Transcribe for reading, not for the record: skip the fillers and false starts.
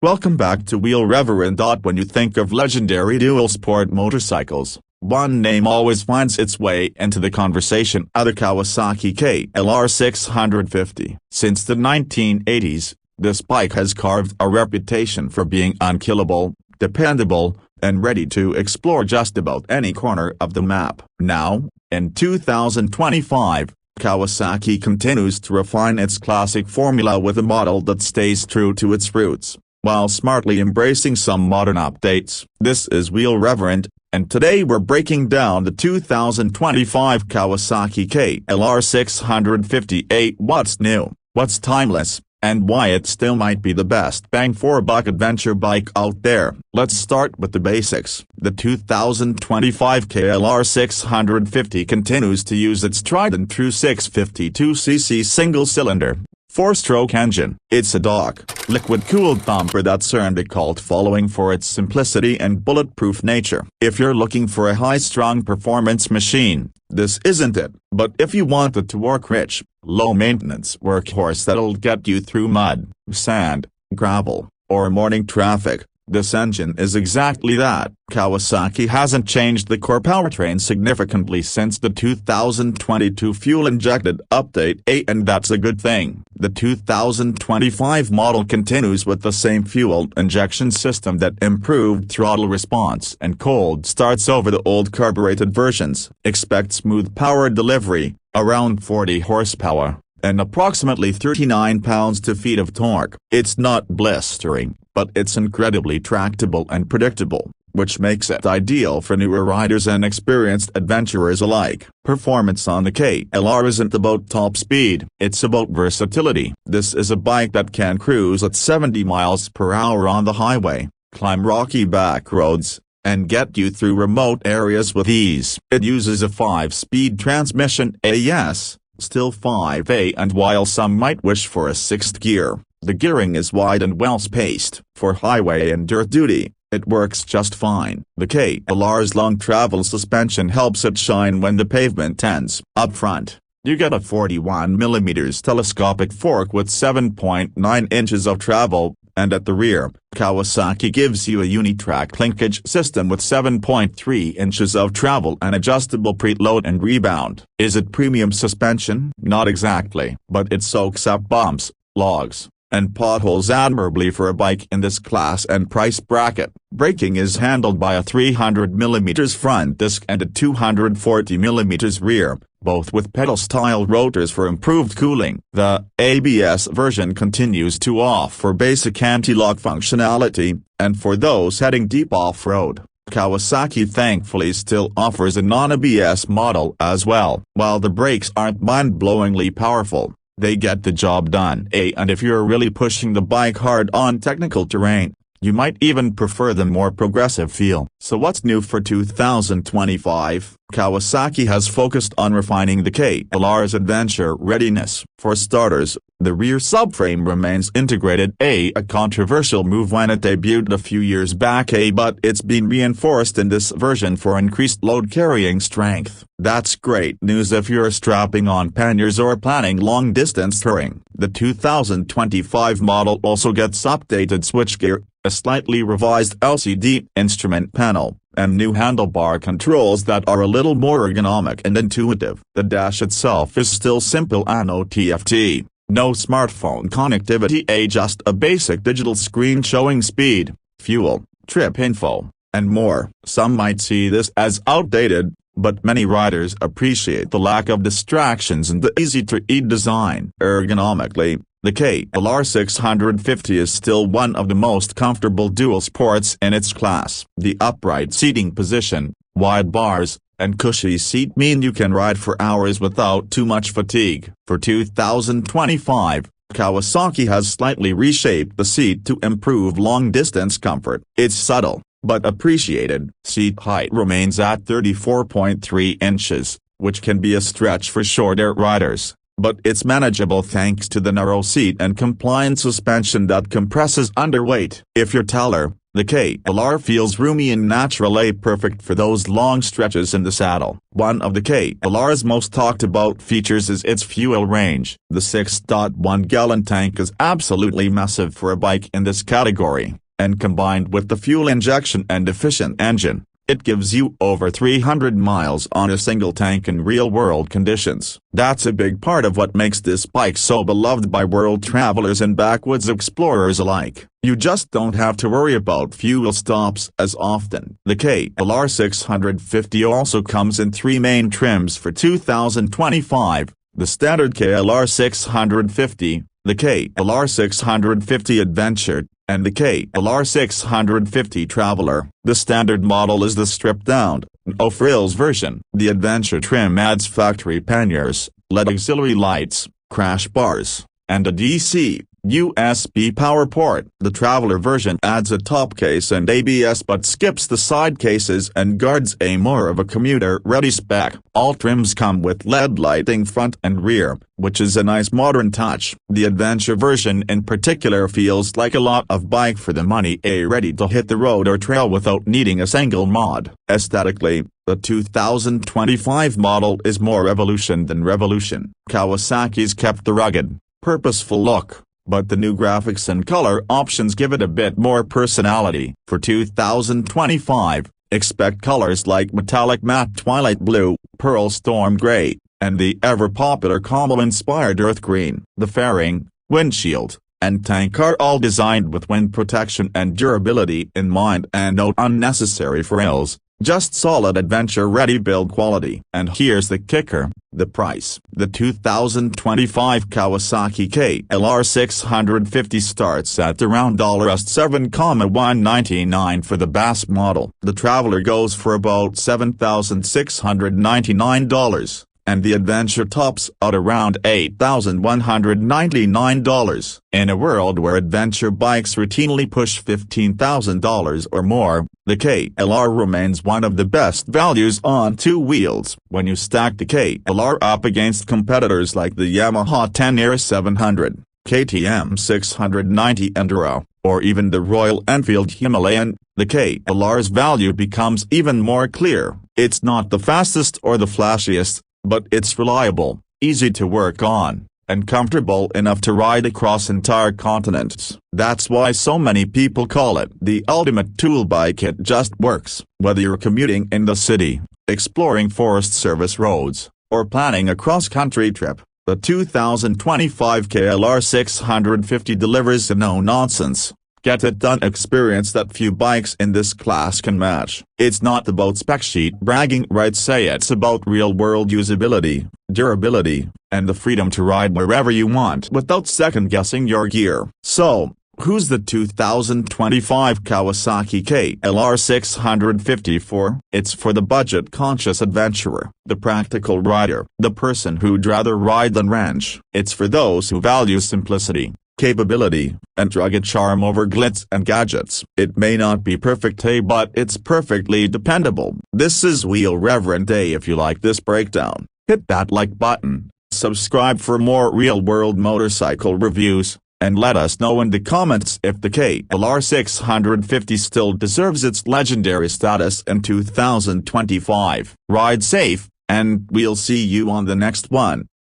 Welcome back to Wheel Rev. When you think of legendary dual sport motorcycles, one name always finds its way into the conversation: the Kawasaki KLR 650. Since the 1980s, this bike has carved a reputation for being unkillable, dependable, and ready to explore just about any corner of the map. Now, in 2025, Kawasaki continues to refine its classic formula with a model that stays true to its roots, while smartly embracing some modern updates. This is Wheel Rev, and today we're breaking down the 2025 Kawasaki KLR 658. What's new, what's timeless, and why it still might be the best bang-for-buck adventure bike out there. Let's start with the basics. The 2025 KLR 650 continues to use its tried-and-true 652cc single-cylinder, 4-stroke engine. It's a stock, liquid-cooled thumper that's earned a cult following for its simplicity and bulletproof nature. If you're looking for a high-strung performance machine, this isn't it. But if you want a torque-rich, low-maintenance workhorse that'll get you through mud, sand, gravel, or morning traffic, this engine is exactly that. Kawasaki hasn't changed the core powertrain significantly since the 2022 fuel-injected Update 8, and that's a good thing. The 2025 model continues with the same fuel injection system that improved throttle response and cold starts over the old carbureted versions. Expect smooth power delivery, around 40 horsepower, and approximately 39 pounds-feet of torque. It's not blistering, but it's incredibly tractable and predictable, which makes it ideal for newer riders and experienced adventurers alike. Performance on the KLR isn't about top speed, it's about versatility. This is a bike that can cruise at 70 miles per hour on the highway, climb rocky back roads, and get you through remote areas with ease. It uses a 5-speed transmission AS, still 5A, and while some might wish for a 6th gear, the gearing is wide and well-spaced. For highway and dirt duty, it works just fine. The KLR's long travel suspension helps it shine when the pavement ends. Up front, you get a 41mm telescopic fork with 7.9 inches of travel, and at the rear, Kawasaki gives you a unitrack linkage system with 7.3 inches of travel and adjustable preload and rebound. Is it premium suspension? Not exactly, but it soaks up bumps, logs, and potholes admirably for a bike in this class and price bracket. Braking is handled by a 300mm front disc and a 240mm rear, both with pedal-style rotors for improved cooling. The ABS version continues to offer basic anti-lock functionality, and for those heading deep off-road, Kawasaki thankfully still offers a non-ABS model as well. While the brakes aren't mind-blowingly powerful, they get the job done. And if you're really pushing the bike hard on technical terrain, you might even prefer the more progressive feel. So what's new for 2025? Kawasaki has focused on refining the KLR's adventure readiness. For starters, the rear subframe remains integrated, a controversial move when it debuted a few years back, but it's been reinforced in this version for increased load-carrying strength. That's great news if you're strapping on panniers or planning long-distance touring. The 2025 model also gets updated switchgear, a slightly revised LCD instrument panel, and new handlebar controls that are a little more ergonomic and intuitive. The dash itself is still simple, no TFT, no smartphone connectivity, just a basic digital screen showing speed, fuel, trip info, and more. Some might see this as outdated, but many riders appreciate the lack of distractions and the easy-to-read design. Ergonomically, the KLR 650 is still one of the most comfortable dual sports in its class. The upright seating position, wide bars, and cushy seat mean you can ride for hours without too much fatigue. For 2025, Kawasaki has slightly reshaped the seat to improve long-distance comfort. It's subtle, but appreciated. Seat height remains at 34.3 inches, which can be a stretch for shorter riders, but it's manageable thanks to the narrow seat and compliant suspension that compresses under weight. If you're taller, The KLR feels roomy and naturally perfect for those long stretches in the saddle. One of the KLR's most talked about features is its fuel range. The 6.1-gallon tank is absolutely massive for a bike in this category, and combined with the fuel injection and efficient engine, it gives you over 300 miles on a single tank in real-world conditions. That's a big part of what makes this bike so beloved by world travelers and backwoods explorers alike. You just don't have to worry about fuel stops as often. The KLR 650 also comes in three main trims for 2025, the standard KLR 650, the KLR 650 Adventure, and the KLR 650 Traveler. The standard model is the stripped-down, no-frills version. The Adventure trim adds factory panniers, LED auxiliary lights, crash bars, and a DC, USB power port. The Traveler version adds a top case and ABS but skips the side cases and guards a more of a commuter-ready spec. All trims come with LED lighting front and rear, which is a nice modern touch. The Adventure version in particular feels like a lot of bike for the money, ready to hit the road or trail without needing a single mod. Aesthetically, the 2025 model is more evolution than revolution. Kawasaki's kept the rugged, purposeful look, but the new graphics and color options give it a bit more personality. For 2025, expect colors like metallic matte twilight blue, pearl storm gray, and the ever-popular Como-inspired earth green. The fairing, windshield, and tank are all designed with wind protection and durability in mind, and no unnecessary frills, just solid adventure-ready build quality. And here's the kicker: the price. The 2025 Kawasaki KLR 650 starts at around $7,199 for the base model. The Traveler goes for about $7,699, and the Adventure tops out around $8,199. In a world where adventure bikes routinely push $15,000 or more, the KLR remains one of the best values on two wheels. When you stack the KLR up against competitors like the Yamaha 10R 700, KTM 690 Enduro, or even the Royal Enfield Himalayan, the KLR's value becomes even more clear. It's not the fastest or the flashiest, but it's reliable, easy to work on, and comfortable enough to ride across entire continents. That's why so many people call it the ultimate tool bike. It just works. Whether you're commuting in the city, exploring Forest Service roads, or planning a cross-country trip, the 2025 KLR 650 delivers a no-nonsense, get-it-done experience that few bikes in this class can match. It's not about spec sheet bragging rights, it's about real-world usability, durability, and the freedom to ride wherever you want without second-guessing your gear. So, who's the 2025 Kawasaki KLR 650 for? It's for the budget-conscious adventurer, the practical rider, the person who'd rather ride than ranch. It's for those who value simplicity, capability, and rugged charm over glitz and gadgets. It may not be perfect, but it's perfectly dependable. This is Wheel Rev. If you like this breakdown, hit that like button, subscribe for more real-world motorcycle reviews, and let us know in the comments if the KLR 650 still deserves its legendary status in 2025. Ride safe, and we'll see you on the next one.